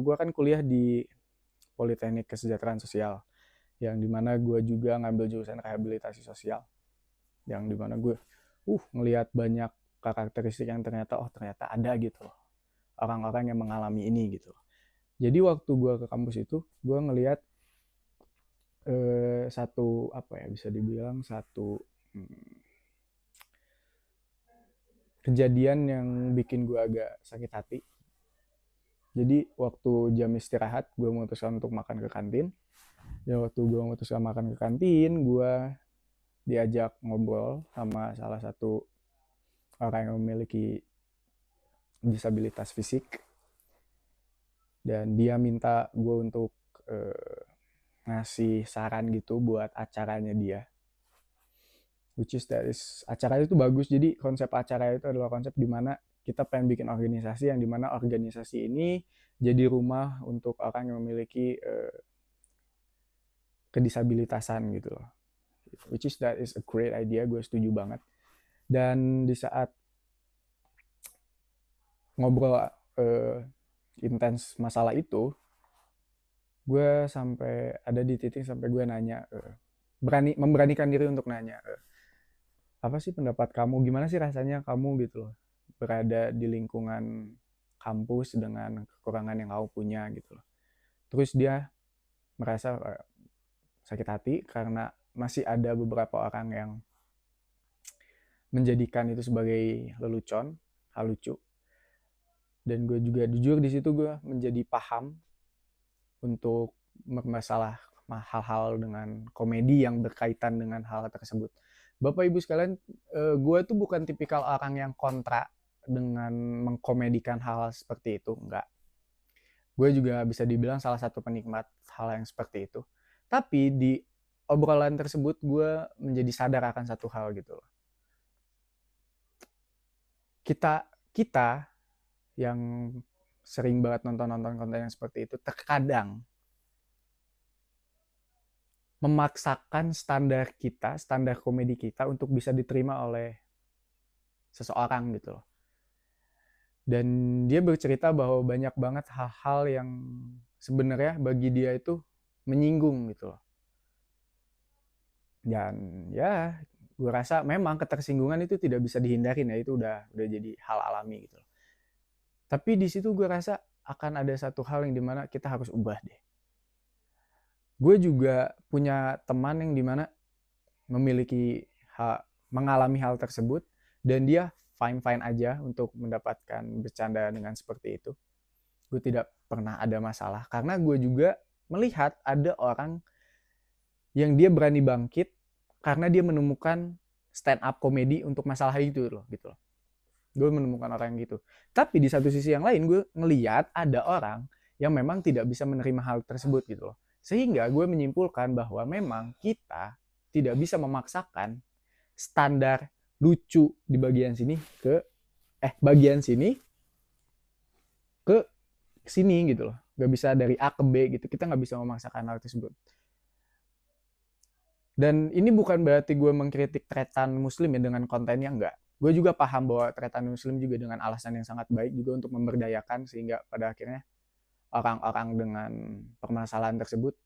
gue kan kuliah di Politeknik Kesejahteraan Sosial, yang dimana gue juga ngambil jurusan rehabilitasi sosial, yang dimana gue ngelihat banyak karakteristik yang ternyata ada gitu loh, orang-orang yang mengalami ini gitu loh. Jadi waktu gue ke kampus itu, gue ngelihat satu apa ya, bisa dibilang satu kejadian yang bikin gue agak sakit hati. Jadi waktu jam istirahat, gue memutuskan untuk makan ke kantin. Ya waktu gue memutuskan makan ke kantin, gue diajak ngobrol sama salah satu orang yang memiliki disabilitas fisik, dan dia minta gue untuk ngasih saran gitu buat acaranya dia, which is acara itu bagus. Jadi konsep acara itu adalah konsep dimana kita pengen bikin organisasi yang dimana organisasi ini jadi rumah untuk orang yang memiliki kedisabilitasan gitu loh, which is that is a great idea, gue setuju banget. Dan di saat ngobrol intens masalah itu, gue sampai ada di titik sampai gue nanya, memberanikan diri untuk nanya, apa sih pendapat kamu, gimana sih rasanya kamu gitu loh berada di lingkungan kampus dengan kekurangan yang kamu punya gitu loh. Terus dia merasa sakit hati karena masih ada beberapa orang yang menjadikan itu sebagai lelucon, hal lucu. Dan gue juga jujur di situ gue menjadi paham untuk bermasalah hal-hal dengan komedi yang berkaitan dengan hal tersebut. Bapak Ibu sekalian, gue tuh bukan tipikal orang yang kontra dengan mengkomedikan hal seperti itu, enggak. Gue juga bisa dibilang salah satu penikmat hal yang seperti itu. Tapi di obrolan tersebut gue menjadi sadar akan satu hal gitu loh. Kita yang sering banget nonton konten yang seperti itu terkadang memaksakan standar kita, standar komedi kita untuk bisa diterima oleh seseorang gitu loh. Dan dia bercerita bahwa banyak banget hal-hal yang sebenarnya bagi dia itu menyinggung gitu loh. Dan ya, gue rasa memang ketersinggungan itu tidak bisa dihindarin ya, itu udah jadi hal alami gitu loh. Tapi di situ gue rasa akan ada satu hal yang dimana kita harus ubah deh. Gue juga punya teman yang dimana memiliki mengalami hal tersebut, dan dia fine-fine aja untuk mendapatkan bercanda dengan seperti itu. Gue tidak pernah ada masalah, karena gue juga melihat ada orang yang dia berani bangkit karena dia menemukan stand up komedi untuk masalah itu loh, gitu loh. Gue menemukan orang yang gitu. Tapi di satu sisi yang lain, gue ngeliat ada orang yang memang tidak bisa menerima hal tersebut gitu loh. Sehingga gue menyimpulkan bahwa memang kita tidak bisa memaksakan standar lucu di bagian sini ke bagian sini ke sini gitu loh. Gak bisa dari A ke B gitu. Kita gak bisa memaksakan hal tersebut. Dan ini bukan berarti gue mengkritik tretan muslim ya dengan kontennya, enggak. Gue juga paham bahwa tretan muslim juga dengan alasan yang sangat baik juga untuk memberdayakan, sehingga pada akhirnya orang-orang dengan permasalahan tersebut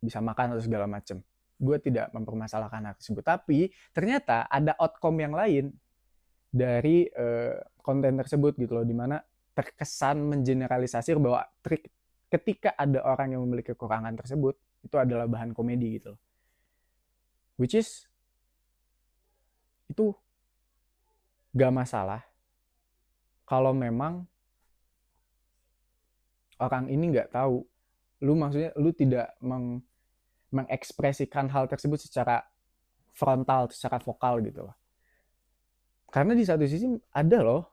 bisa makan atau segala macam. Gue tidak mempermasalahkan hal tersebut. Tapi ternyata ada outcome yang lain dari konten tersebut gitu loh, dimana terkesan mengeneralisasi bahwa ketika ada orang yang memiliki kekurangan tersebut, itu adalah bahan komedi gitu loh. Which is itu gak masalah kalau memang orang ini gak tahu, maksudnya lu tidak mengekspresikan hal tersebut secara frontal, secara vokal gitu loh. Karena di satu sisi ada loh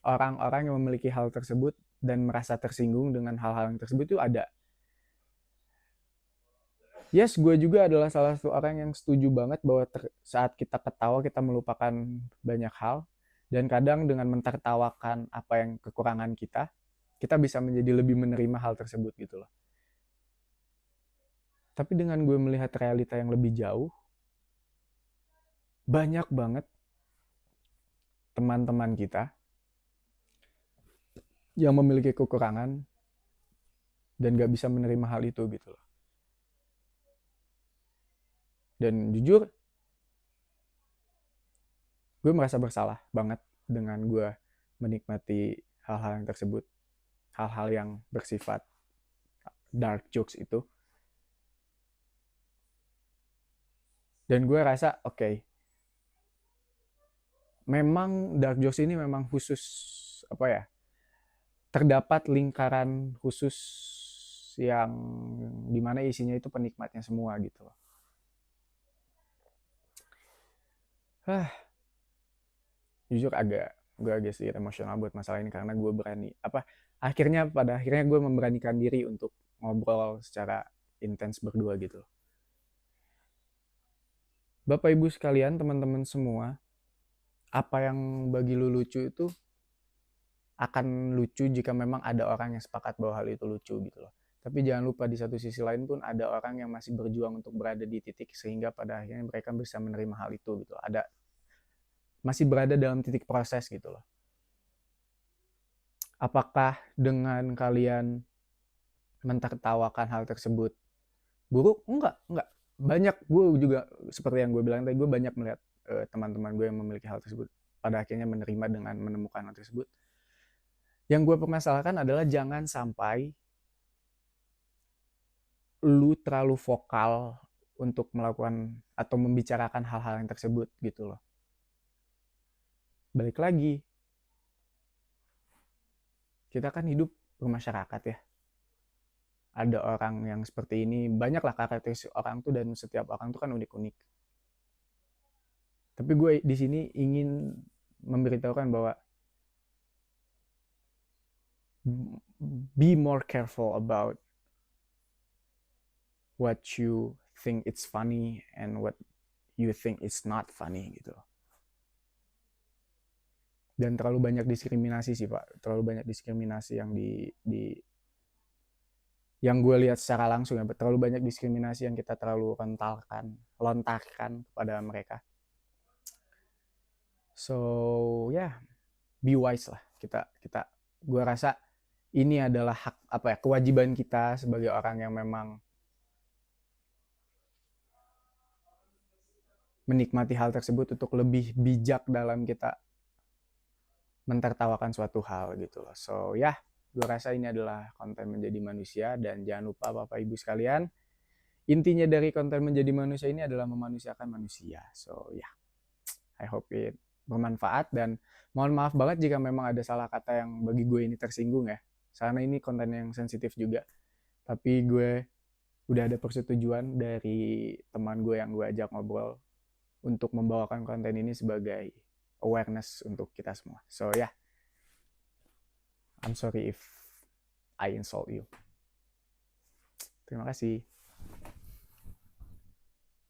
orang-orang yang memiliki hal tersebut dan merasa tersinggung dengan hal-hal yang tersebut, itu ada. Yes, gue juga adalah salah satu orang yang setuju banget bahwa saat kita ketawa kita melupakan banyak hal, dan kadang dengan mentertawakan apa yang kekurangan kita bisa menjadi lebih menerima hal tersebut gitu loh. Tapi dengan gue melihat realita yang lebih jauh, banyak banget teman-teman kita yang memiliki kekurangan dan gak bisa menerima hal itu gitu loh. Dan jujur, gue merasa bersalah banget dengan gue menikmati hal-hal yang tersebut, hal-hal yang bersifat dark jokes itu. Dan gue rasa oke, memang dark jokes ini memang khusus, apa ya, terdapat lingkaran khusus yang dimana isinya itu penikmatnya semua gitu loh. Jujur gue agak sedikit emosional buat masalah ini karena gue berani pada akhirnya gue memberanikan diri untuk ngobrol secara intens berdua gitu. Bapak Ibu sekalian, teman-teman semua, apa yang bagi lu lucu itu akan lucu jika memang ada orang yang sepakat bahwa hal itu lucu gitu loh. Tapi jangan lupa di satu sisi lain pun ada orang yang masih berjuang untuk berada di titik sehingga pada akhirnya mereka bisa menerima hal itu gitu. Masih berada dalam titik proses gitu loh. Apakah dengan kalian mentertawakan hal tersebut buruk? Enggak. Banyak, gue juga seperti yang gue bilang tadi, gue banyak melihat teman-teman gue yang memiliki hal tersebut pada akhirnya menerima dengan menemukan hal tersebut. Yang gue permasalahkan adalah jangan sampai lu terlalu vokal untuk melakukan atau membicarakan hal-hal yang tersebut gitu loh. Balik lagi, kita kan hidup bermasyarakat ya. Ada orang yang seperti ini, banyaklah karakteristik orang tuh dan setiap orang tuh kan unik-unik. Tapi gue di sini ingin memberitahukan bahwa be more careful about what you think it's funny and what you think it's not funny gitu. Dan terlalu banyak diskriminasi sih Pak, terlalu banyak diskriminasi yang yang gue lihat secara langsung ya, terlalu banyak diskriminasi yang kita terlalu lontarkan kepada mereka. So yeah, be wise lah. Gue rasa ini adalah kewajiban kita sebagai orang yang memang menikmati hal tersebut untuk lebih bijak dalam kita mentertawakan suatu hal gitu loh. So ya, gue rasa ini adalah konten menjadi manusia dan jangan lupa Bapak Ibu sekalian, intinya dari konten menjadi manusia ini adalah memanusiakan manusia. So ya, I hope it bermanfaat dan mohon maaf banget jika memang ada salah kata yang bagi gue ini tersinggung ya. Karena ini konten yang sensitif juga. Tapi gue udah ada persetujuan dari teman gue yang gue ajak ngobrol untuk membawakan konten ini sebagai awareness untuk kita semua. So yeah, I'm sorry if I insult you. Terima kasih.